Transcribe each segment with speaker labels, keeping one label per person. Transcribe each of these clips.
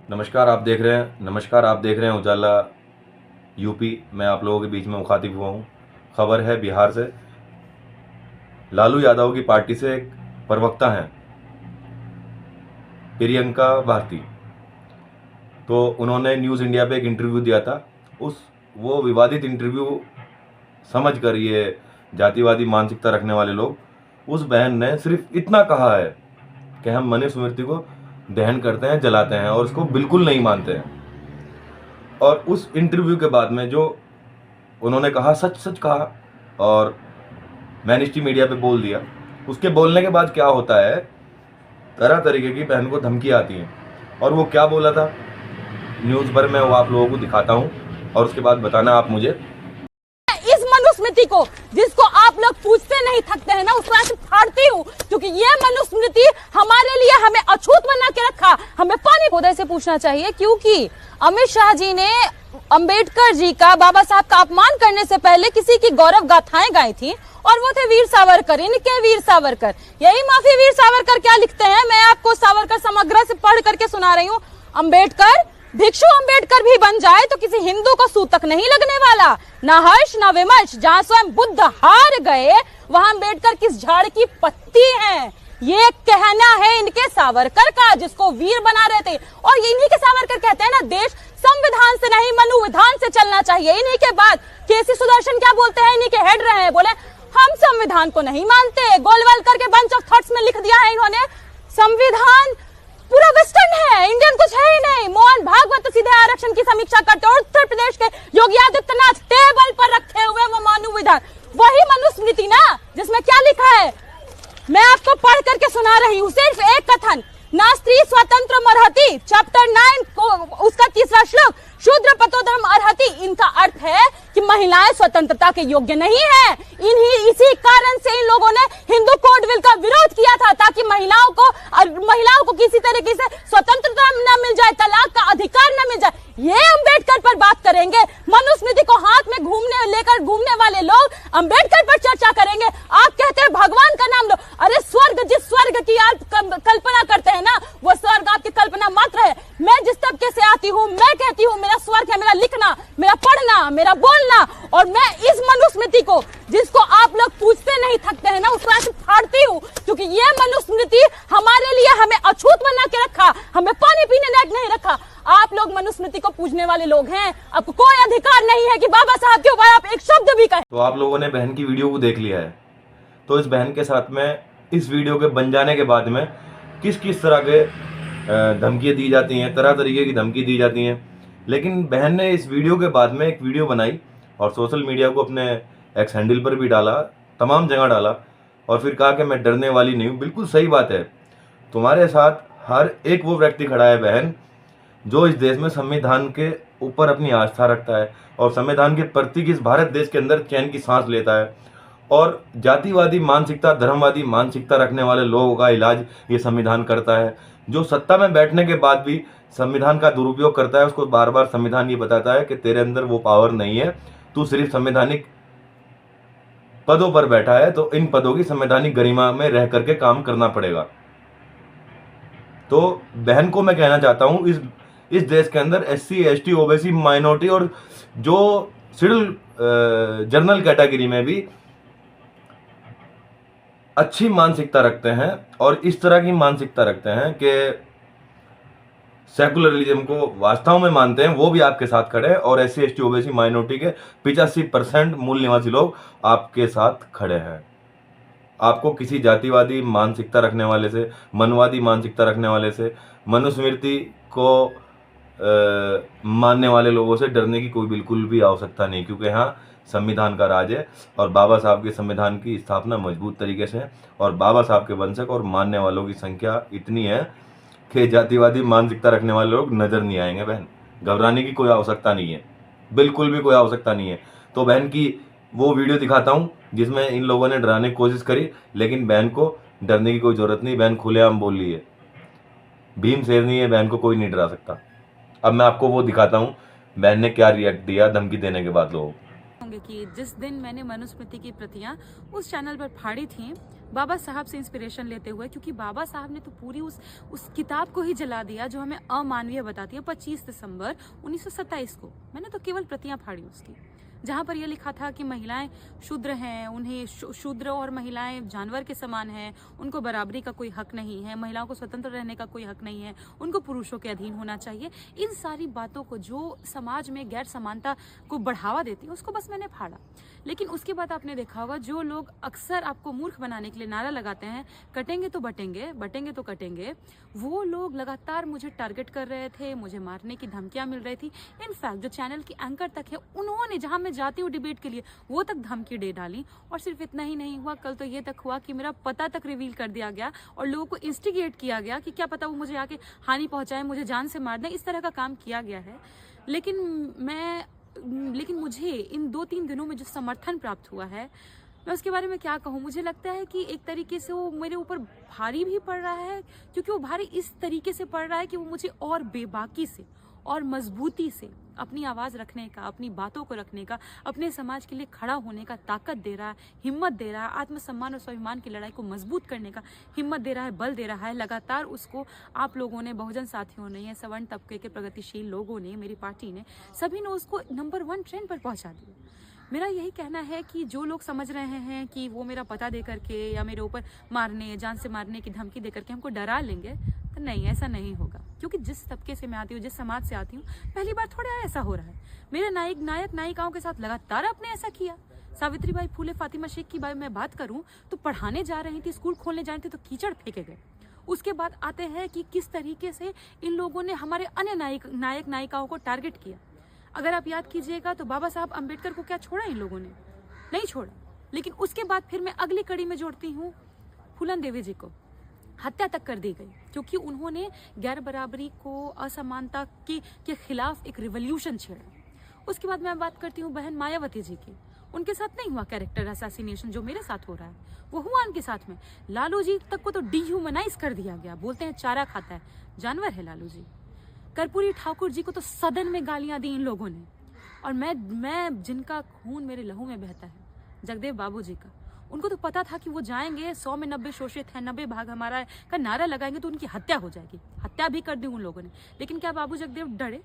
Speaker 1: नमस्कार, आप देख रहे हैं उजाला यूपी। मैं आप लोगों के बीच में मुखातिब हुआ हूँ। खबर है बिहार से। लालू यादव की पार्टी से एक प्रवक्ता हैं प्रियंका भारती, तो उन्होंने न्यूज़ इंडिया पे एक इंटरव्यू दिया था। वो विवादित इंटरव्यू समझकर ये जातिवादी मानसिकता रखने वाले लोग, उस बहन ने सिर्फ इतना कहा है कि हम मनुस्मृति को दहन करते हैं, जलाते हैं और उसको बिल्कुल नहीं मानते हैं। और उस इंटरव्यू के बाद में जो उन्होंने कहा, सच सच कहा और मैनस्ट्रीम मीडिया पे बोल दिया। उसके बोलने के बाद क्या होता है, तरह तरीके की बहन को धमकी आती है। और वो क्या बोला था न्यूज़ पर, मैं वो आप लोगों को दिखाता हूँ और उसके बाद बताना आप मुझे।
Speaker 2: इस मनुस्मृति को, जिसको आप लोग पूछते नहीं थकते हैं ना, उसको ऐसे फाड़ती हूँ, क्योंकि ये मनुस्मृति हमारे लिए हमें अछूत बना के रखा। हमें पानी पौधे से पूछना चाहिए, क्योंकि अमित शाह जी ने अंबेडकर जी का, बाबा साहब का अपमान करने से पहले किसी की गौरव गाथाएं गाई थी, और वो थे वीर सावरकर। इनके वीर सावरकर, यही माफी वीर सावरकर क्या लिखते हैं, मैं आपको सावरकर समग्र से पढ़ करके सुना रही हूँ। अंबेडकर, भिक्षु अंबेडकर भी बन जाए तो किसी हिंदू को सूतक नहीं लगने वाला। ना हर्ष ना विमर्श, जहाँ स्वयं बुद्ध हार गए वहां अंबेडकर किस झाड़ की पत्ती है। ये कहना है इनके सावरकर का, जिसको वीर बना रहे थे। और इन्हीं के सावरकर कहते हैं ना, देश संविधान से नहीं मनु विधान से चलना चाहिए। इन्हीं के बाद केसी सुदर्शन क्या बोलते हैं, इन्हीं के हेड रहे हैं, बोले हम संविधान को नहीं मानते। गोलवलकर के बंच ऑफ थॉट्स में लिख दिया है इन्होंने, संविधान पूरा वेस्टर्न है, इंडियन कुछ है ही नहीं। मोहन भागवत सीधे आरक्षण की समीक्षा करते हैं। उत्तर प्रदेश के योगी आदित्यनाथ टेबल पर रखे हुए वो मानव विधान, वही मनुस्मृति ना, जिसमें क्या लिखा है, मैं आपको पढ़ करके सुना रही हूँ। सिर्फ एक कथन, ना स्त्री स्वतंत्र अर्हति, चैप्टर 9 को उसका 3रा श्लोक, शूद्र पतोधर्म अर्हति। इनका अर्थ है कि महिलाएं स्वतंत्रता के योग्य नहीं है। इसी कारण से इन लोगों ने हिंदू कोड बिल का विरोध किया था, ताकि महिलाओं को किसी तरीके से स्वतंत्रता न मिल जाए, तलाक का अधिकार न मिल जाए। ये अंबेडकर पर बात करेंगे, मनुस्मृति को हाथ में लेकर घूमने वाले लोग अंबेडकर पर चर्चा करेंगे। आप कहते हैं भगवान का नाम लो, अरे स्वर्ग, जिस स्वर्ग की आप कल्पना करते हैं ना, वो स्वर्ग आपकी कल्पना मात्र है। मैं जिस तबके से आती हूँ, मैं कहती हूँ मेरा स्वर्ग है मेरा लिखना, मेरा पढ़ना, मेरा बोलना। और मैं इस मनुस्मृति को, जिसको आप लोग पूछते नहीं थकते हैं ना, उसको ऐसे फाड़ती हूँ, क्योंकि ये मनुस्मृति हमारे लिए हमें अछूत बना के रखा, हमें पानी पीने लायक नहीं रखा। आप लोग मनुस्मृति को पूजने वाले लोग हैं, आपको कोई अधिकार नहीं है कि बाबा साहब के ऊपर आप एक शब्द भी कहें।
Speaker 1: तो आप लोगों ने बहन की वीडियो को देख लिया है, तो इस बहन के साथ में इस वीडियो के बन जाने के बाद में किस किस तरह के धमकियाँ दी जाती हैं, तरह तरीके की धमकी दी जाती हैं। लेकिन बहन ने इस वीडियो के बाद में एक वीडियो बनाई और सोशल मीडिया को अपने एक्स हैंडल पर भी डाला, तमाम जगह डाला, और फिर कहा कि मैं डरने वाली नहीं हूँ। बिल्कुल सही बात है, तुम्हारे साथ हर एक वो व्यक्ति खड़ा है बहन, जो इस देश में संविधान के ऊपर अपनी आस्था रखता है और संविधान के प्रति इस भारत देश के अंदर चैन की सांस लेता है। और जातिवादी मानसिकता, धर्मवादी मानसिकता रखने वाले लोगों का इलाज ये संविधान करता है। जो सत्ता में बैठने के बाद भी संविधान का दुरुपयोग करता है, उसको बार बार संविधान ये बताता है कि तेरे अंदर वो पावर नहीं है, तू सिर्फ संवैधानिक पदों पर बैठा है, तो इन पदों की संवैधानिक गरिमा में रह करके काम करना पड़ेगा। तो बहन को मैं कहना चाहता हूँ, इस देश के अंदर SC ST OBC माइनॉरिटी और जो शेड्यूल जनरल कैटेगरी में भी अच्छी मानसिकता रखते हैं और इस तरह की मानसिकता रखते हैं कि सेकुलरिज्म को वास्तव में मानते हैं, वो भी आपके साथ खड़े हैं। और SC ST OBC माइनॉरिटी के 85% मूल निवासी लोग आपके साथ खड़े हैं। आपको किसी जातिवादी मानसिकता रखने वाले से, मनवादी मानसिकता रखने वाले से, मनुस्मृति को मानने वाले लोगों से डरने की कोई बिल्कुल भी आवश्यकता नहीं, क्योंकि यहाँ संविधान का राज है और बाबा साहब के संविधान की स्थापना मजबूत तरीके से है। और बाबा साहब के वंशक और मानने वालों की संख्या इतनी है कि जातिवादी मानसिकता रखने वाले लोग नजर नहीं आएंगे। बहन, घबराने की कोई आवश्यकता नहीं है, बिल्कुल भी कोई आवश्यकता नहीं है। तो बहन की वो वीडियो दिखाता हूँ जिसमें इन लोगों ने डराने की कोशिश करी, लेकिन बहन को डरने की कोई जरूरत नहीं। बहन खुलेआम बोल रही है, भीम शेरनी है, बहन को कोई नहीं डरा सकता। अब मैं आपको वो दिखाता हूँ बहन ने क्या रिएक्ट दिया धमकी देने के बाद लोगों को।
Speaker 3: कि जिस दिन मैंने मनुस्मृति की प्रतियां उस चैनल पर फाड़ी थी, बाबा साहब से इंस्पिरेशन लेते हुए, क्योंकि बाबा साहब ने तो पूरी उस किताब को ही जला दिया जो हमें अमानवीय बताती है। 25 दिसंबर 1927 को मैंने तो केवल प्रतियां फाड़ी उसकी, जहाँ पर यह लिखा था कि महिलाएं शूद्र हैं, उन्हें शूद्र और महिलाएं जानवर के समान हैं, उनको बराबरी का कोई हक नहीं है, महिलाओं को स्वतंत्र रहने का कोई हक नहीं है, उनको पुरुषों के अधीन होना चाहिए। इन सारी बातों को जो समाज में गैर समानता को बढ़ावा देती है उसको बस मैंने फाड़ा। लेकिन उसके बाद आपने देखा होगा जो लोग अक्सर आपको मूर्ख बनाने के लिए नारा लगाते हैं, कटेंगे तो बटेंगे, बटेंगे तो कटेंगे, वो लोग लगातार मुझे टारगेट कर रहे थे, मुझे मारने की धमकियां मिल रही थी। इनफैक्ट जो चैनल की एंकर तक है उन्होंने, जहां मैं जाती हूँ डिबेट के लिए, वो तक धमकी दे डाली। और सिर्फ इतना ही नहीं हुआ, कल तो ये तक हुआ कि मेरा पता तक रिवील कर दिया गया और लोगों को इंस्टिगेट किया गया कि क्या पता वो मुझे आके हानि पहुंचाए, मुझे जान से मार दें। इस तरह का काम किया गया है। लेकिन मुझे इन 2-3 दिनों में जो समर्थन प्राप्त हुआ है, मैं उसके बारे में क्या कहूँ। मुझे लगता है कि एक तरीके से वो मेरे ऊपर भारी भी पड़ रहा है, क्योंकि वो भारी इस तरीके से पड़ रहा है कि वो मुझे और बेबाकी से और मजबूती से अपनी आवाज़ रखने का, अपनी बातों को रखने का, अपने समाज के लिए खड़ा होने का ताकत दे रहा है, हिम्मत दे रहा है, आत्मसम्मान और स्वाभिमान की लड़ाई को मजबूत करने का हिम्मत दे रहा है, बल दे रहा है। लगातार उसको आप लोगों ने, बहुजन साथियों ने, सवर्ण तबके के प्रगतिशील लोगों ने, मेरी पार्टी ने, सभी ने उसको नंबर 1 ट्रेंड पर पहुंचा दिया। मेरा यही कहना है कि जो लोग समझ रहे हैं कि वो मेरा पता दे करके या मेरे ऊपर मारने, जान से मारने की धमकी दे करके हमको डरा लेंगे, तो नहीं, ऐसा नहीं होगा। क्योंकि जिस तबके से मैं आती हूँ, जिस समाज से आती हूँ, पहली बार थोड़ा ऐसा हो रहा है। मेरे नायक नायिकाओं के साथ लगातार आपने ऐसा किया। सावित्रीबाई फूले, फातिमा शेख की मैं बात करूँ तो पढ़ाने जा रही थी, स्कूल खोलने जा रही थी तो कीचड़ फेंके गए। उसके बाद आते हैं कि किस तरीके से इन लोगों ने हमारे अन्य नायक नायिकाओं को टारगेट किया। अगर आप याद कीजिएगा तो बाबा साहब अम्बेडकर को क्या छोड़ा इन लोगों ने? नहीं छोड़ा। लेकिन उसके बाद फिर मैं अगली कड़ी में जोड़ती हूँ, फूलन देवी जी को हत्या तक कर दी गई, क्योंकि उन्होंने गैर बराबरी को, असमानता के खिलाफ एक रिवॉल्यूशन छेड़ा। उसके बाद मैं बात करती हूँ बहन मायावती जी की। उनके साथ नहीं हुआ कैरेक्टर असैसिनेशन जो मेरे साथ हो रहा है, वो हुआ उनके साथ में। लालू जी तक को तो डिह्यूमनाइज कर दिया गया, बोलते हैं चारा खाता है, जानवर है लालू जी। कर्पूरी ठाकुर जी को तो सदन में गालियां दी इन लोगों ने। और मैं जिनका खून मेरे लहू में बहता है, जगदेव बाबू जी का, उनको तो पता था कि वो जाएंगे 100 में 90 शोषित है, 90 भाग हमारा का नारा लगाएंगे तो उनकी हत्या हो जाएगी। हत्या भी कर दी उन लोगों ने। लेकिन क्या बाबू जगदेव डरे?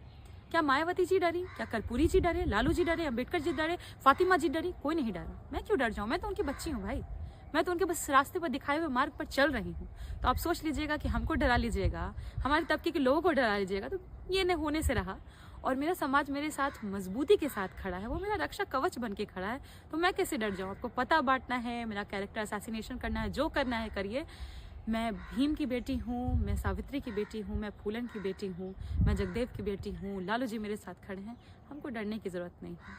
Speaker 3: क्या मायावती जी डरी? क्या कर्पूरी जी डरे? लालू जी डरे? अम्बेडकर जी डरे? फातिमा जी डरी? कोई नहीं डरा। मैं क्यों डर जाऊं? मैं तो उनकी बच्ची हूँ भाई। मैं तो उनके बस रास्ते पर दिखाए हुए मार्ग पर चल रही हूँ। तो आप सोच लीजिएगा कि हमको डरा लीजिएगा, हमारे तबके के लोगों को डरा लीजिएगा, तो ये न होने से रहा। और मेरा समाज मेरे साथ मजबूती के साथ खड़ा है, वो मेरा रक्षा कवच बन के खड़ा है, तो मैं कैसे डर जाऊँ? आपको पता बांटना है, मेरा कैरेक्टर असैसिनेशन करना है, जो करना है करिए। मैं भीम की बेटी हूँ, मैं सावित्री की बेटी हूँ, मैं फूलन की बेटी हूँ, मैं जगदेव की बेटी हूँ, लालू जी मेरे साथ खड़े हैं, हमको डरने की ज़रूरत नहीं है।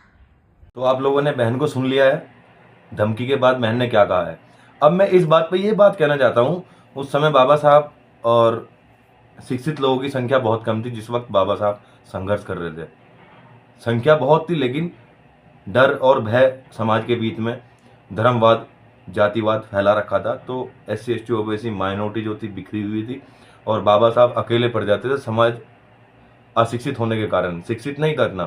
Speaker 1: तो आप लोगों ने बहन को सुन लिया है, धमकी के बाद बहन ने क्या कहा है। अब मैं इस बात पे ये बात कहना चाहता हूँ, उस समय बाबा साहब और शिक्षित लोगों की संख्या बहुत कम थी जिस वक्त बाबा साहब संघर्ष कर रहे थे। संख्या बहुत थी, लेकिन डर और भय समाज के बीच में, धर्मवाद, जातिवाद फैला रखा था। तो SC ST OBC माइनॉरिटी जो थी बिखरी हुई थी और बाबा साहब अकेले पड़ जाते थे समाज अशिक्षित होने के कारण। शिक्षित नहीं था इतना।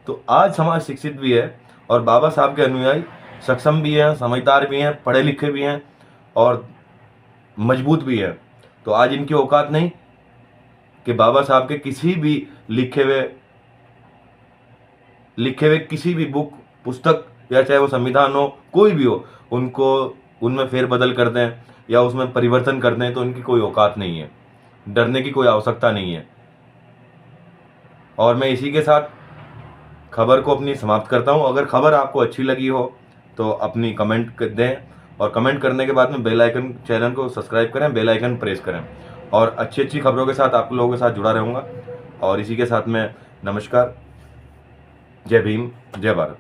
Speaker 1: तो आज समाज शिक्षित भी है और बाबा साहब के अनुयायी सक्षम भी हैं, समझदार भी हैं, पढ़े लिखे भी हैं और मजबूत भी है। तो आज इनकी औकात नहीं कि बाबा साहब के किसी भी लिखे हुए किसी भी बुक, पुस्तक, या चाहे वो संविधान हो, कोई भी हो, उनको उनमें फेरबदल कर दें या उसमें परिवर्तन कर दें, तो उनकी कोई औकात नहीं है। डरने की कोई आवश्यकता नहीं है। और मैं इसी के साथ खबर को अपनी समाप्त करता हूं। अगर खबर आपको अच्छी लगी हो तो अपनी कमेंट दें और कमेंट करने के बाद में बेल आइकन, चैनल को सब्सक्राइब करें, बेल आइकन प्रेस करें और अच्छी खबरों के साथ आप लोगों के साथ जुड़ा रहूँगा। और इसी के साथ में नमस्कार, जय भीम, जय भारत।